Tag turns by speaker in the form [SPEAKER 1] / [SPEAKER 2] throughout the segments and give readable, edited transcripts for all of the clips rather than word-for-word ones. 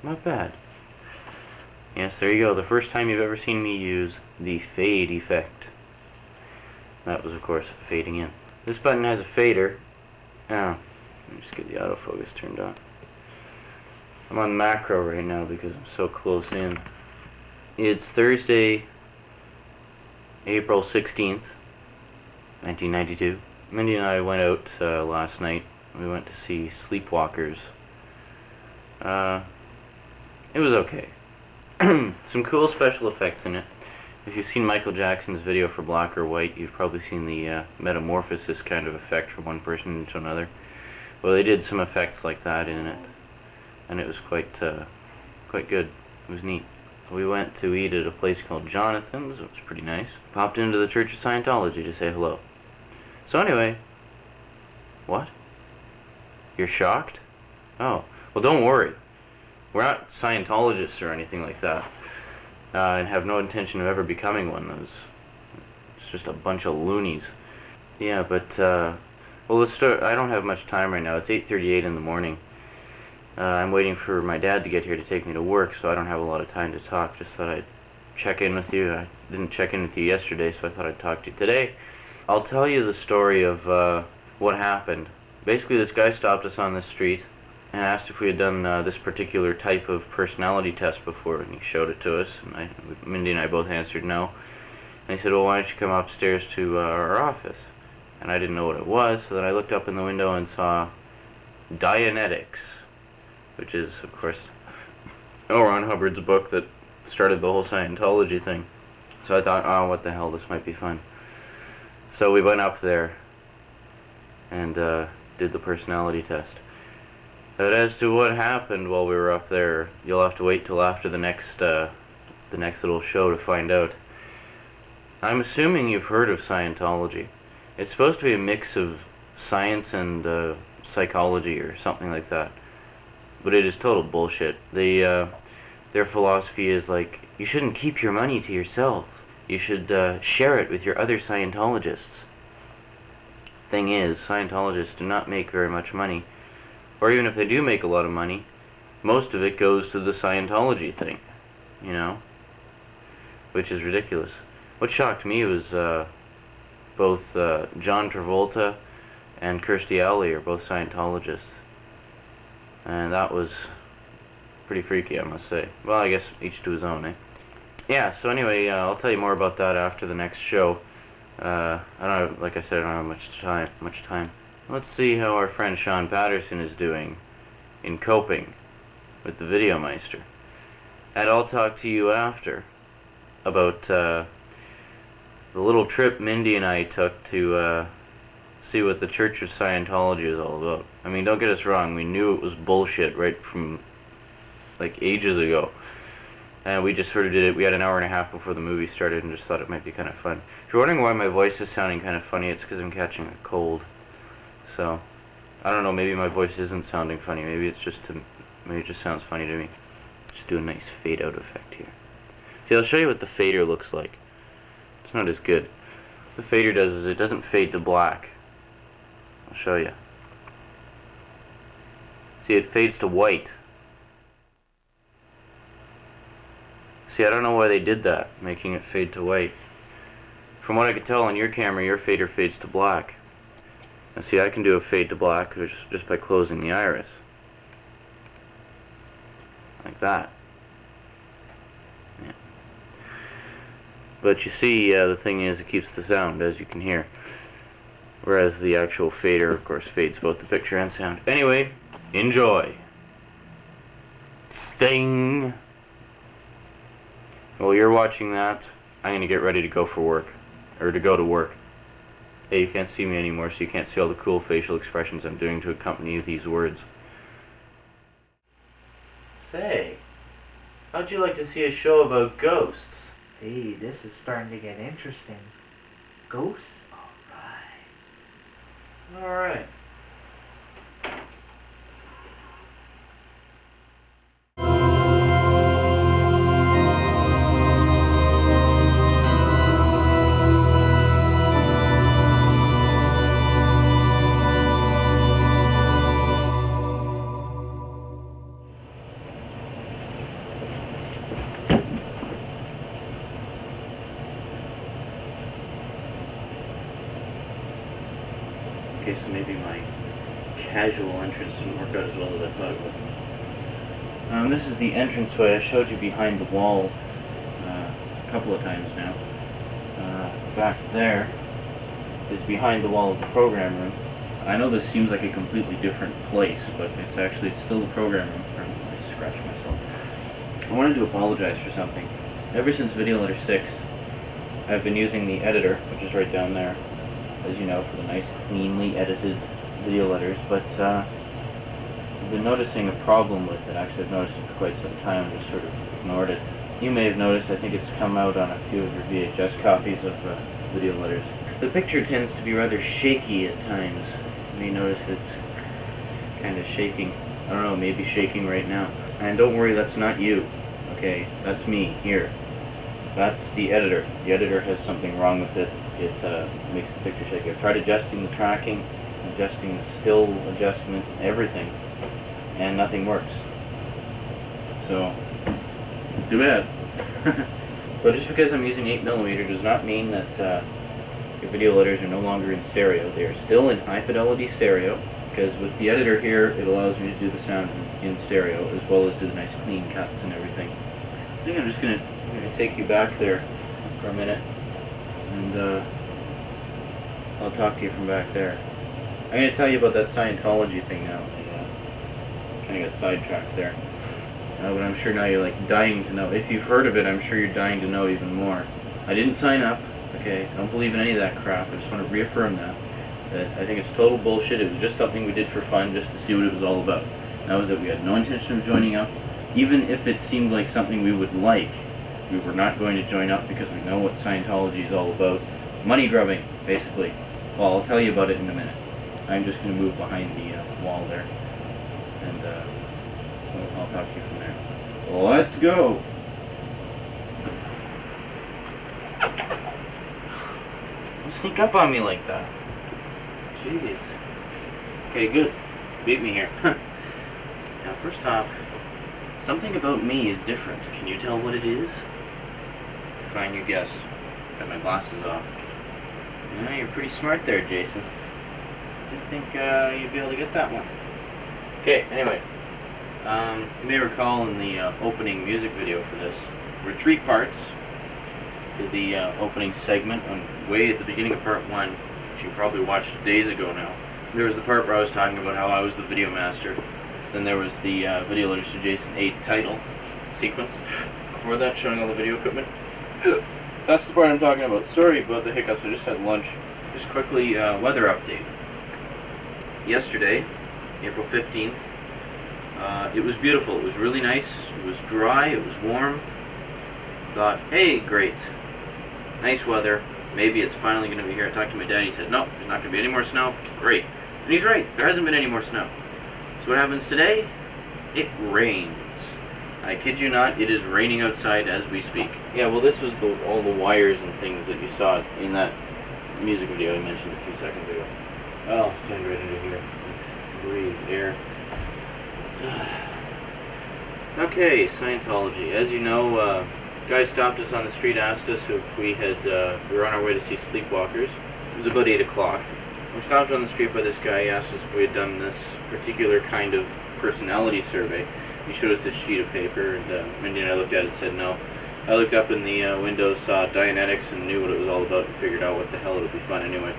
[SPEAKER 1] Not bad. Yes, there you go. The first time you've ever seen me use the fade effect. That was, of course, fading in. This button has a fader. Oh, let me just get the autofocus turned on. I'm on macro right now because I'm so close in. It's Thursday, April 16th, 1992. Mindy and I went out last night. We went to see Sleepwalkers. It was okay. Some cool special effects in it. If you've seen Michael Jackson's video for Black or White, you've probably seen the metamorphosis kind of effect from one person into another. Well, they did some effects like that in it, and it was quite good. It was neat. We went to eat at a place called Jonathan's. It was pretty nice. Popped into the Church of Scientology to say hello. So anyway, what? You're shocked? Oh, well, don't worry. We're not Scientologists or anything like that, and have no intention of ever becoming one. It's just a bunch of loonies. Yeah, but, well, let's start. I don't have much time right now. It's 8:38 in the morning. I'm waiting for my dad to get here to take me to work, so I don't have a lot of time to talk. Just thought I'd check in with you. I didn't check in with you yesterday, so I thought I'd talk to you today. I'll tell you the story of what happened. Basically, this guy stopped us on the street and asked if we had done this particular type of personality test before, and he showed it to us, and Mindy and I both answered no. And he said, well, why don't you come upstairs to our office? And I didn't know what it was, so then I looked up in the window and saw Dianetics, which is, of course, L. Ron Hubbard's book that started the whole Scientology thing. So I thought, oh, what the hell, this might be fun. So we went up there and did the personality test. But as to what happened while we were up there, you'll have to wait till after the next little show to find out. I'm assuming you've heard of Scientology. It's supposed to be a mix of science and psychology or something like that. But it is total bullshit. Their philosophy is like, you shouldn't keep your money to yourself. You should share it with your other Scientologists. Thing is, Scientologists do not make very much money. Or even if they do make a lot of money, most of it goes to the Scientology thing, you know? Which is ridiculous. What shocked me was both John Travolta and Kirstie Alley are both Scientologists. And that was pretty freaky, I must say. Well, I guess each to his own, eh? Yeah, so anyway, I'll tell you more about that after the next show. I don't have, like I said, I don't have much time. Let's see how our friend Sean Patterson is doing in coping with the Videomeister. And I'll talk to you after about the little trip Mindy and I took to see what the Church of Scientology is all about. I mean, don't get us wrong, we knew it was bullshit right from, like, ages ago. And we just sort of did it. We had an hour and a half before the movie started and just thought it might be kind of fun. If you're wondering why my voice is sounding kind of funny, it's because I'm catching a cold. So, I don't know, maybe my voice isn't sounding funny. Maybe it just sounds funny to me. Just do a nice fade out effect here. See, I'll show you what the fader looks like. It's not as good. What the fader does is it doesn't fade to black. I'll show you. See, it fades to white. See, I don't know why they did that, making it fade to white. From what I could tell on your camera, your fader fades to black. Now see, I can do a fade to black just by closing the iris. Like that. Yeah. But you see, the thing is, it keeps the sound, as you can hear. Whereas the actual fader, of course, fades both the picture and sound. Anyway, enjoy. Thing. While you're watching that, I'm going to get ready to go for work. Or to go to work. Hey, you can't see me anymore, so you can't see all the cool facial expressions I'm doing to accompany these words. Say, how'd you like to see a show about ghosts?
[SPEAKER 2] Hey, this is starting to get interesting. Ghosts? Alright.
[SPEAKER 1] Alright. Okay, so maybe my casual entrance didn't work out as well as I thought it would. This is the entranceway. I showed you behind the wall a couple of times now. Back there is behind the wall of the program room. I know this seems like a completely different place, but it's still the program room. I scratched myself. I wanted to apologize for something. Ever since video letter 6, I've been using the editor, which is right down there, as you know, for the nice, cleanly edited video letters, but I've been noticing a problem with it. Actually, I've noticed it for quite some time, just sort of ignored it. You may have noticed, I think it's come out on a few of your VHS copies of video letters. The picture tends to be rather shaky at times. You may notice it's kind of shaking. I don't know, maybe shaking right now. And don't worry, that's not you. Okay, that's me, here. That's the editor. The editor has something wrong with it. It makes the picture shaky. I've tried adjusting the tracking, adjusting the still adjustment, everything, and nothing works. So, too bad. But just because I'm using 8mm does not mean that your video letters are no longer in stereo. They are still in high fidelity stereo, because with the editor here, it allows me to do the sound in stereo, as well as do the nice clean cuts and everything. I think I'm just going to take you back there for a minute, and I'll talk to you from back there. I'm going to tell you about that Scientology thing now. I kind of got sidetracked there. But I'm sure now you're like dying to know. If you've heard of it, I'm sure you're dying to know even more. I didn't sign up, okay? I don't believe in any of that crap. I just want to reaffirm that I think it's total bullshit. It was just something we did for fun, just to see what it was all about. That was it. We had no intention of joining up. Even if it seemed like something we would like, we were not going to join up because we know what Scientology is all about. Money grubbing, basically. Well, I'll tell you about it in a minute. I'm just going to move behind the wall there, and I'll talk to you from there. Let's go! Don't sneak up on me like that. Jeez. Okay, good. Beat me here. Now, first off, something about me is different. Can you tell what it is? Fine, you guessed. Got my glasses off. Yeah, you're pretty smart there, Jason. Didn't think you'd be able to get that one. Okay, anyway. You may recall in the opening music video for this, there were 3 parts to the opening segment. Way at the beginning of part 1, which you probably watched days ago now. There was the part where I was talking about how I was the video master. Then there was the Video Letters to Jason 8 title sequence. Before that, showing all the video equipment. That's the part I'm talking about. Sorry about the hiccups, I just had lunch. Just quickly, weather update. Yesterday, April 15th, it was beautiful. It was really nice. It was dry. It was warm. Thought, hey, great. Nice weather. Maybe it's finally going to be here. I talked to my dad. He said, no, there's not going to be any more snow. Great. And he's right. There hasn't been any more snow. So what happens today? It rains. I kid you not, it is raining outside as we speak. Yeah, well, this was all the wires and things that you saw in that music video I mentioned a few seconds ago. Oh, I'll stand right under here. Let's breathe air. Okay, Scientology. As you know, a guy stopped us on the street, asked us if we were on our way to see Sleepwalkers. It was about 8 o'clock. We stopped on the street by this guy. He asked us if we had done this particular kind of personality survey. He showed us this sheet of paper, and Mindy and I looked at it and said no. I looked up in the window, saw Dianetics, and knew what it was all about, and figured out what the hell it would be fun anyway.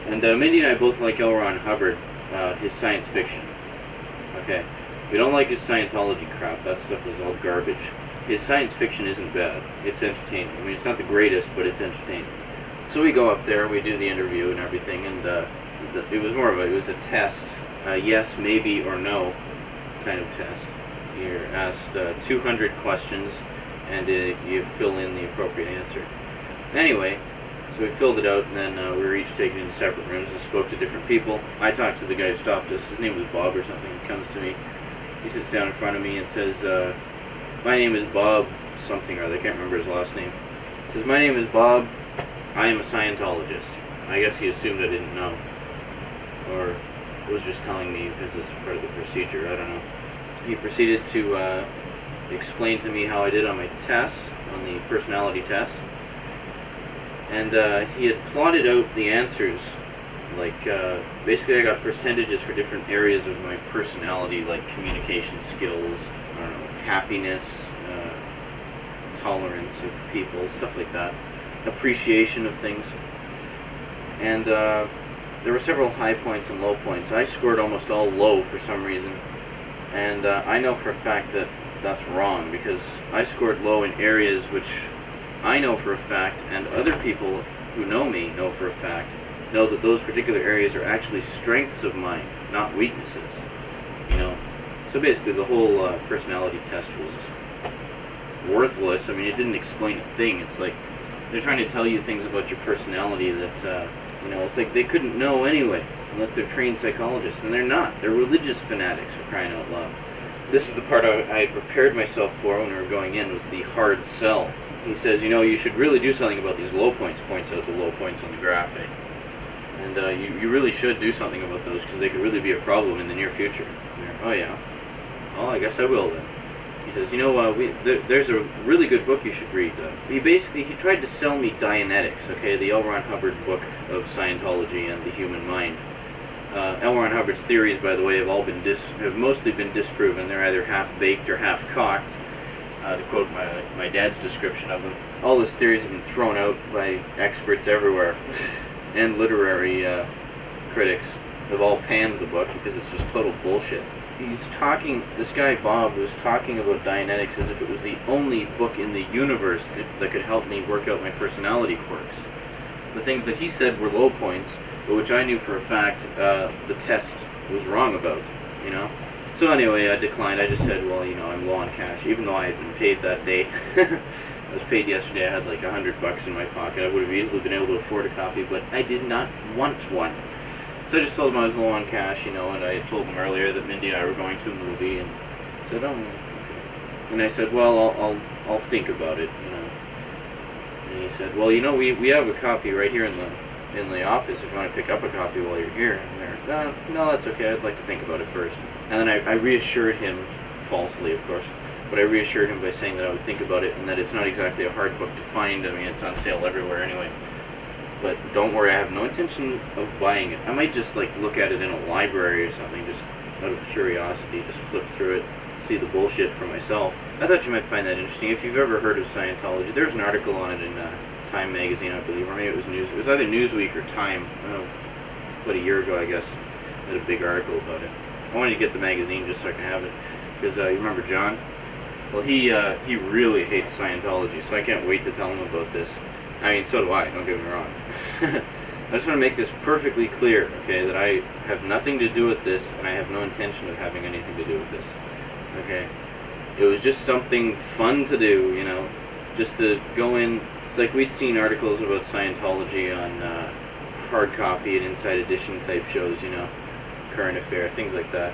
[SPEAKER 1] And Mindy and I both like L. Ron Hubbard, his science fiction. Okay, we don't like his Scientology crap. That stuff is all garbage. His science fiction isn't bad. It's entertaining. I mean, it's not the greatest, but it's entertaining. So we go up there, we do the interview and everything, and it was more of it was a test, yes, maybe, or no kind of test. You're asked 200 questions, and you fill in the appropriate answer. Anyway, so we filled it out, and then we were each taken into separate rooms and spoke to different people. I talked to the guy who stopped us. His name was Bob or something. He comes to me. He sits down in front of me and says, my name is Bob something or other. I can't remember his last name. He says, my name is Bob. I am a Scientologist. I guess he assumed I didn't know. Or was just telling me because it's part of the procedure. I don't know. He proceeded to explain to me how I did on my test, on the personality test. And he had plotted out the answers Like, basically I got percentages for different areas of my personality, like communication skills, I don't know, happiness, tolerance of people, stuff like that, appreciation of things. And there were several high points and low points. I scored almost all low for some reason, and I know for a fact that that's wrong, because I scored low in areas which I know for a fact, and other people who know me know for a fact, know that those particular areas are actually strengths of mine, not weaknesses. You know, so basically the whole personality test was worthless. I mean, it didn't explain a thing. It's like they're trying to tell you things about your personality that you know, it's like they couldn't know anyway, unless they're trained psychologists, and they're not. They're religious fanatics, for crying out loud. This is the part I had prepared myself for when we were going in, was the hard sell. He says, you know, you should really do something about these low points, points out the low points on the graphic. And you really should do something about those, because they could really be a problem in the near future. Oh yeah, well I guess I will then. He says, you know, there's a really good book you should read. He tried to sell me Dianetics, okay, the L. Ron Hubbard book of Scientology and the human mind. L. Ron Hubbard's theories, by the way, have mostly been disproven. They're either half-baked or half-cocked, to quote my dad's description of them. All his theories have been thrown out by experts everywhere, and literary critics have all panned the book because it's just total bullshit. This guy Bob was talking about Dianetics as if it was the only book in the universe that could help me work out my personality quirks. The things that he said were low points, but which I knew for a fact the test was wrong about, you know? So anyway, I declined. I just said, well, you know, I'm low on cash, even though I had been paid that day. I was paid yesterday. I had like $100 in my pocket. I would have easily been able to afford a copy, but I did not want one. So I just told him I was low on cash, you know, and I had told him earlier that Mindy and I were going to a movie, and said, oh, okay. And I said, well, I'll think about it, you know. And he said, well, you know, we have a copy right here in the office if you want to pick up a copy while you're here. And they're, no, that's okay. I'd like to think about it first. And then I reassured him, falsely, of course, but I reassured him by saying that I would think about it and that it's not exactly a hard book to find. I mean, it's on sale everywhere anyway. But don't worry, I have no intention of buying it. I might just like look at it in a library or something, just out of curiosity, just flip through it, see the bullshit for myself. I thought you might find that interesting. If you've ever heard of Scientology, there's an article on it in Time magazine, I believe, or maybe it was It was either Newsweek or Time. About a year ago, I guess. I had a big article about it. I wanted to get the magazine just so I can have it, because you remember John? Well, he really hates Scientology, so I can't wait to tell him about this. I mean, so do I, don't get me wrong. I just want to make this perfectly clear, okay, that I have nothing to do with this, and I have no intention of having anything to do with this, okay? It was just something fun to do, you know, just to go in. It's like we'd seen articles about Scientology on hard copy and inside edition type shows, you know, current affair, things like that.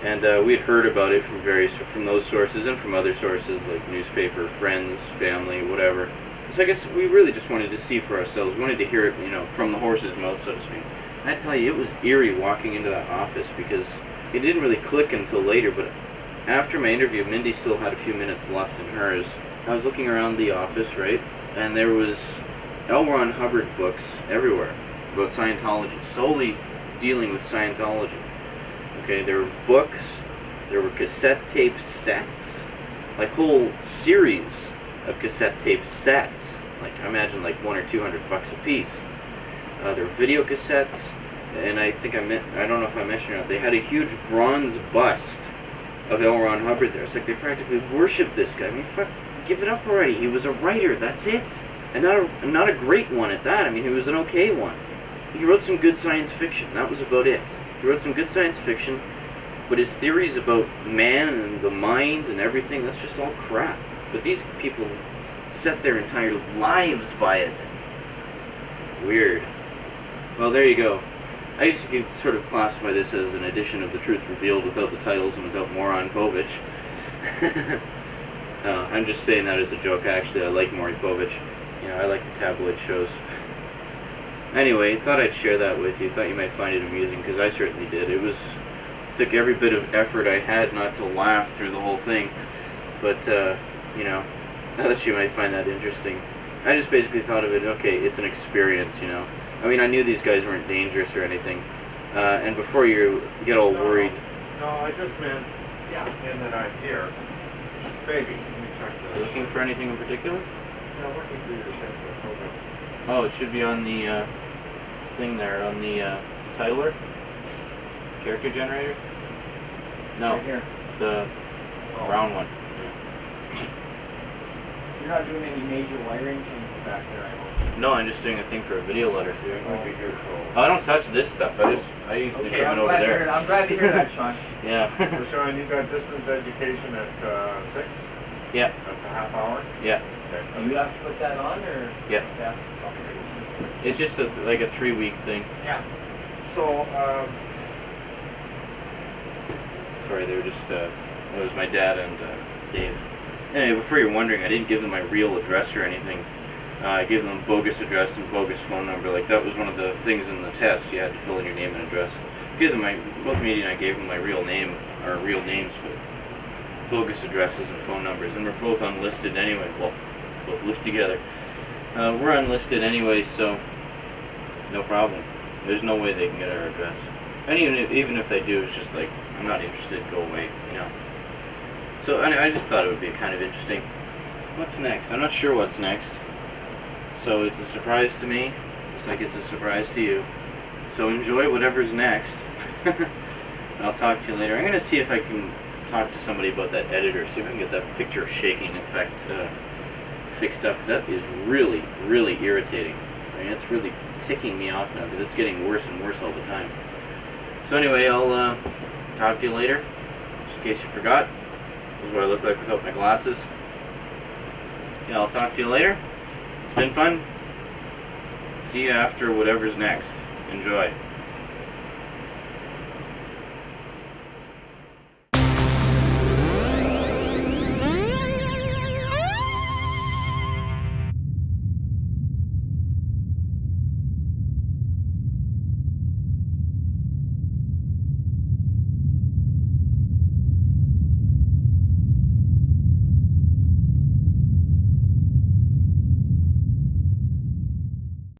[SPEAKER 1] And we'd heard about it from those sources and from other sources like newspaper, friends, family, whatever. So I guess we really just wanted to see for ourselves. We wanted to hear it, you know, from the horse's mouth, so to speak. And I tell you, it was eerie walking into that office because it didn't really click until later, but after my interview, Mindy still had a few minutes left in hers. I was looking around the office, right, and there was L. Ron Hubbard books everywhere about Scientology, solely dealing with Scientology. Okay, there were books, there were cassette tape sets, like whole series of cassette tape sets, like I imagine like $100 or $200 a piece. There were video cassettes, and I don't know if I mentioned it or not, they had a huge bronze bust of L. Ron Hubbard there. It's like they practically worshipped this guy. I mean, fuck, give it up already. He was a writer, that's it. And not a great one at that. I mean, he was an okay one. He wrote some good science fiction, that was about it. He wrote some good science fiction, but his theories about man and the mind and everything, that's just all crap. But these people set their entire lives by it. Weird. Well, there you go. I guess you could sort of classify this as an edition of The Truth Revealed without the titles and without Moron Povich. I'm just saying that as a joke. Actually, I like Maury Povich. You know, I like the tabloid shows. Anyway, thought I'd share that with you. Thought you might find it amusing, because I certainly did. Took every bit of effort I had not to laugh through the whole thing. But, you know, I thought you might find that interesting. I just basically thought of it, okay, it's an experience, you know. I mean, I knew these guys weren't dangerous or anything. And before you get all worried...
[SPEAKER 3] No, I just meant, in that I'm here. Baby, let me check this.
[SPEAKER 1] Looking for anything in particular?
[SPEAKER 3] No, working through your schedule. Hold on.
[SPEAKER 1] Oh, it should be on the thing there, on the titler? Character generator? No,
[SPEAKER 4] Right here.
[SPEAKER 1] the round one.
[SPEAKER 4] You're not doing any major wiring changes back there, I hope.
[SPEAKER 1] No, I'm just doing a thing for a video letter.
[SPEAKER 3] See, it might be here
[SPEAKER 1] Oh, I don't touch this stuff. I use the
[SPEAKER 4] Okay, I'm
[SPEAKER 1] equipment over
[SPEAKER 4] glad, to
[SPEAKER 1] there.
[SPEAKER 4] hear, I'm glad to hear that, Sean.
[SPEAKER 1] Yeah.
[SPEAKER 3] So, Sean, you got distance education at 6?
[SPEAKER 1] Yeah.
[SPEAKER 3] That's a half hour?
[SPEAKER 1] Yeah.
[SPEAKER 3] Okay.
[SPEAKER 4] Do you have to put that on, or?
[SPEAKER 1] Yeah.
[SPEAKER 4] Yeah.
[SPEAKER 1] It's just like a 3-week thing.
[SPEAKER 4] Yeah.
[SPEAKER 3] So,
[SPEAKER 1] Sorry, they were just, it was my dad and Dave. Anyway, before you're wondering, I didn't give them my real address or anything. I gave them a bogus address and bogus phone number. Like, that was one of the things in the test. You had to fill in your name and address. Gave them both Mindy and I gave them my real name, or real names, but bogus addresses and phone numbers. And we're both unlisted anyway. Well, both live together. We're unlisted anyway, so no problem. There's no way they can get our address. And even if they do, it's just like, I'm not interested, go away, you know. So I just thought it would be kind of interesting. What's next? I'm not sure what's next. So it's a surprise to me, just like it's a surprise to you. So enjoy whatever's next. I'll talk to you later. I'm going to see if I can talk to somebody about that editor, see if I can get that picture shaking effect fixed up, because that is really, really irritating. I mean, it's really ticking me off now, because it's getting worse and worse all the time. So anyway, I'll talk to you later. Just in case you forgot, this is what I look like without my glasses. Yeah, I'll talk to you later. It's been fun. See you after whatever's next. Enjoy.